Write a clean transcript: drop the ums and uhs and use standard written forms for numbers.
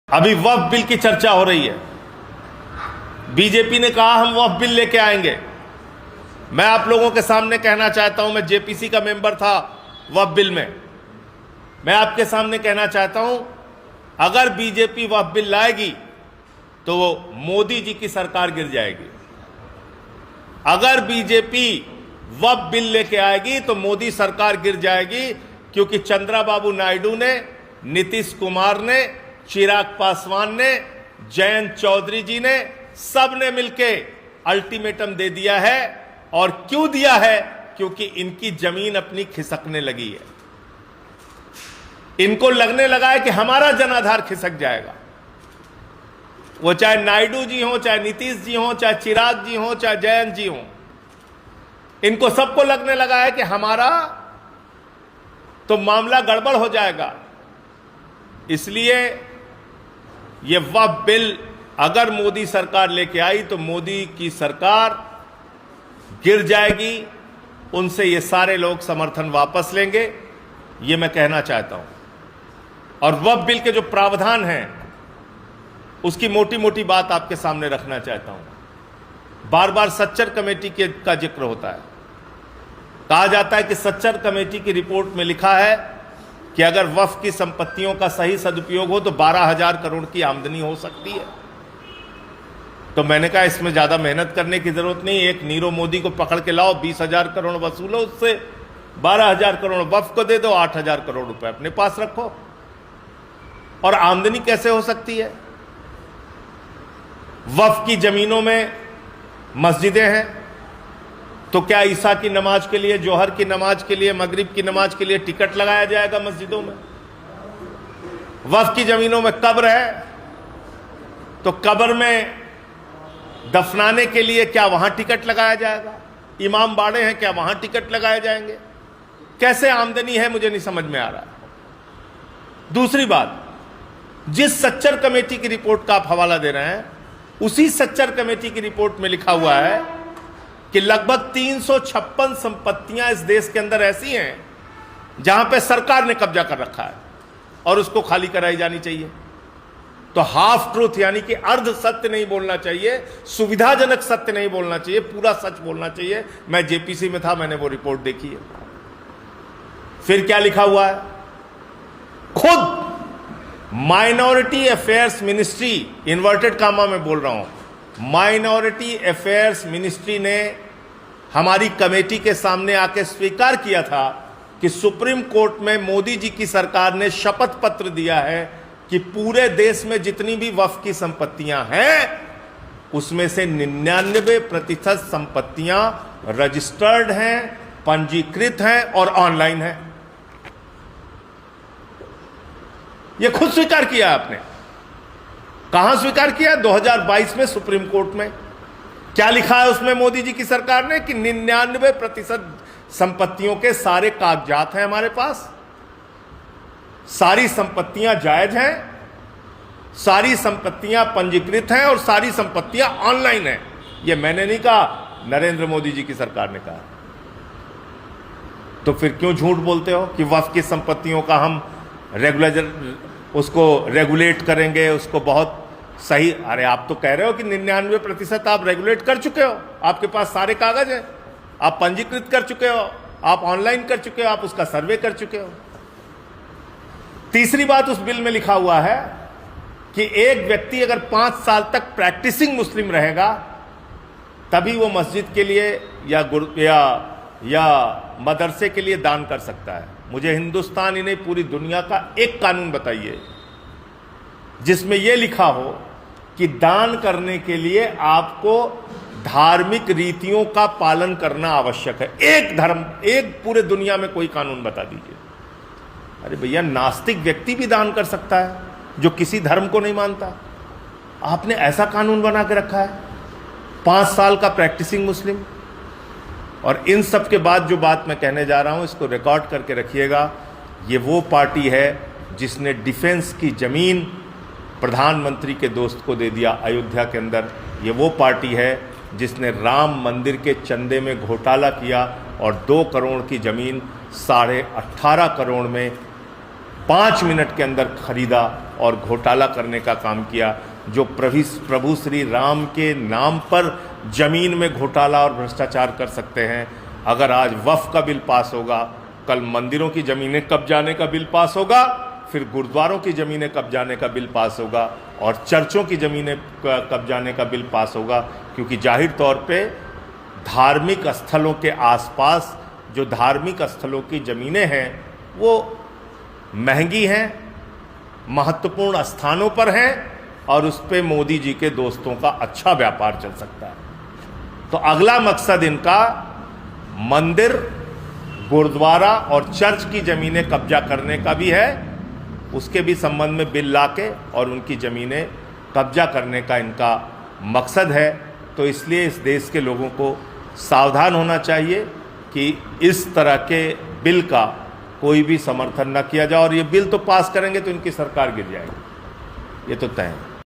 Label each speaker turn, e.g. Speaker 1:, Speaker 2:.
Speaker 1: अभी वक्फ बिल की चर्चा हो रही है। बीजेपी ने कहा हम वक्फ बिल लेके आएंगे। मैं आप लोगों के सामने कहना चाहता हूं, मैं जेपीसी का मेंबर था वक्फ बिल में। मैं आपके सामने कहना चाहता हूं, अगर बीजेपी वक्फ बिल लाएगी तो वो मोदी जी की सरकार गिर जाएगी। अगर बीजेपी वक्फ बिल लेके आएगी तो मोदी सरकार गिर जाएगी, क्योंकि चंद्रबाबू नायडू ने, नीतीश कुमार ने, चिराग पासवान ने, जयंत चौधरी जी ने, सब ने मिलके अल्टीमेटम दे दिया है। और क्यों दिया है? क्योंकि इनकी जमीन अपनी खिसकने लगी है। इनको लगने लगा है कि हमारा जनाधार खिसक जाएगा। वो चाहे नायडू जी हो, चाहे नीतीश जी हो, चाहे चिराग जी हो, चाहे जयंत जी हो, इनको सबको लगने लगा है कि हमारा तो मामला गड़बड़ हो जाएगा। इसलिए ये वक्फ बिल अगर मोदी सरकार लेके आई तो मोदी की सरकार गिर जाएगी। उनसे ये सारे लोग समर्थन वापस लेंगे, ये मैं कहना चाहता हूं। और वक्फ बिल के जो प्रावधान हैं उसकी मोटी मोटी बात आपके सामने रखना चाहता हूं। बार बार सच्चर कमेटी का जिक्र होता है। कहा जाता है कि सच्चर कमेटी की रिपोर्ट में लिखा है कि अगर वक्फ की संपत्तियों का सही सदुपयोग हो तो 12,000 करोड़ की आमदनी हो सकती है। तो मैंने कहा इसमें ज्यादा मेहनत करने की जरूरत नहीं। एक नीरव मोदी को पकड़ के लाओ, 20,000 करोड़ वसूलो उससे, 12,000 करोड़ वक्फ को दे दो, 8,000 करोड़ रुपए अपने पास रखो। और आमदनी कैसे हो सकती है? वक्फ की जमीनों में मस्जिदें हैं, तो क्या ईसा की नमाज के लिए, जोहर की नमाज के लिए, मगरिब की नमाज के लिए टिकट लगाया जाएगा मस्जिदों में? वक्फ की जमीनों में कब्र है, तो कब्र में दफनाने के लिए क्या वहां टिकट लगाया जाएगा? इमाम बाड़े हैं, क्या वहां टिकट लगाए जाएंगे? कैसे आमदनी है, मुझे नहीं समझ में आ रहा है। दूसरी बात, जिस सच्चर कमेटी की रिपोर्ट का आप हवाला दे रहे हैं, उसी सच्चर कमेटी की रिपोर्ट में लिखा हुआ है कि लगभग 356 संपत्तियां इस देश के अंदर ऐसी हैं जहां पे सरकार ने कब्जा कर रखा है और उसको खाली कराई जानी चाहिए। तो हाफ ट्रूथ यानी कि अर्ध सत्य नहीं बोलना चाहिए, सुविधाजनक सत्य नहीं बोलना चाहिए, पूरा सच बोलना चाहिए। मैं जेपीसी में था, मैंने वो रिपोर्ट देखी है। फिर क्या लिखा हुआ है? खुद minority affairs ministry, inverted comma में बोल रहा हूं, माइनॉरिटी अफेयर्स मिनिस्ट्री ने हमारी कमेटी के सामने आके स्वीकार किया था कि सुप्रीम कोर्ट में मोदी जी की सरकार ने शपथ पत्र दिया है कि पूरे देश में जितनी भी वक्फ की संपत्तियां हैं उसमें से 99% संपत्तियां रजिस्टर्ड हैं, पंजीकृत हैं और ऑनलाइन हैं। यह खुद स्वीकार किया आपने। कहां स्वीकार किया? 2022 में सुप्रीम कोर्ट में। क्या लिखा है उसमें मोदी जी की सरकार ने? कि 99% संपत्तियों के सारे कागजात हैं हमारे पास, सारी संपत्तियां जायज हैं, सारी संपत्तियां पंजीकृत हैं और सारी संपत्तियां ऑनलाइन हैं। यह मैंने नहीं कहा, नरेंद्र मोदी जी की सरकार ने कहा। तो फिर क्यों झूठ बोलते हो कि वक्फ की संपत्तियों का हम उसको रेगुलेट करेंगे, उसको बहुत सही? अरे आप तो कह रहे हो कि 99% आप रेगुलेट कर चुके हो, आपके पास सारे कागज हैं, आप पंजीकृत कर चुके हो, आप ऑनलाइन कर चुके हो, आप उसका सर्वे कर चुके हो। तीसरी बात उस बिल में लिखा हुआ है कि एक व्यक्ति अगर 5 साल तक प्रैक्टिसिंग मुस्लिम रहेगा तभी वो मस्जिद के लिए या मदरसे के लिए दान कर सकता है। मुझे हिंदुस्तान ही नहीं पूरी दुनिया का एक कानून बताइए जिसमें यह लिखा हो कि दान करने के लिए आपको धार्मिक रीतियों का पालन करना आवश्यक है। एक पूरे दुनिया में कोई कानून बता दीजिए। अरे भैया, नास्तिक व्यक्ति भी दान कर सकता है जो किसी धर्म को नहीं मानता। आपने ऐसा कानून बना के रखा है, 5 साल का प्रैक्टिसिंग मुस्लिम। और इन सब के बाद जो बात मैं कहने जा रहा हूं, इसको रिकॉर्ड करके रखिएगा। ये वो पार्टी है जिसने डिफेंस की जमीन प्रधानमंत्री के दोस्त को दे दिया अयोध्या के अंदर। ये वो पार्टी है जिसने राम मंदिर के चंदे में घोटाला किया और 2 करोड़ की जमीन 18.5 करोड़ में 5 मिनट के अंदर खरीदा और घोटाला करने का काम किया। जो प्रभु श्री राम के नाम पर जमीन में घोटाला और भ्रष्टाचार कर सकते हैं, अगर आज वक्फ का बिल पास होगा, कल मंदिरों की जमीनें कब्जाने का बिल पास होगा, फिर गुरुद्वारों की जमीनें कब्जाने का बिल पास होगा और चर्चों की जमीनें कब्जाने का बिल पास होगा। क्योंकि जाहिर तौर पे धार्मिक स्थलों के आसपास जो धार्मिक स्थलों की ज़मीनें हैं वो महंगी हैं, महत्वपूर्ण स्थानों पर हैं और उस पर मोदी जी के दोस्तों का अच्छा व्यापार चल सकता है। तो अगला मकसद इनका मंदिर, गुरुद्वारा और चर्च की ज़मीनें कब्जा करने का भी है, उसके भी संबंध में बिल लाके और उनकी ज़मीनें कब्जा करने का इनका मकसद है। तो इसलिए इस देश के लोगों को सावधान होना चाहिए कि इस तरह के बिल का कोई भी समर्थन न किया जाए, और ये बिल तो पास करेंगे तो इनकी सरकार गिर जाएगी, ये तो तय है।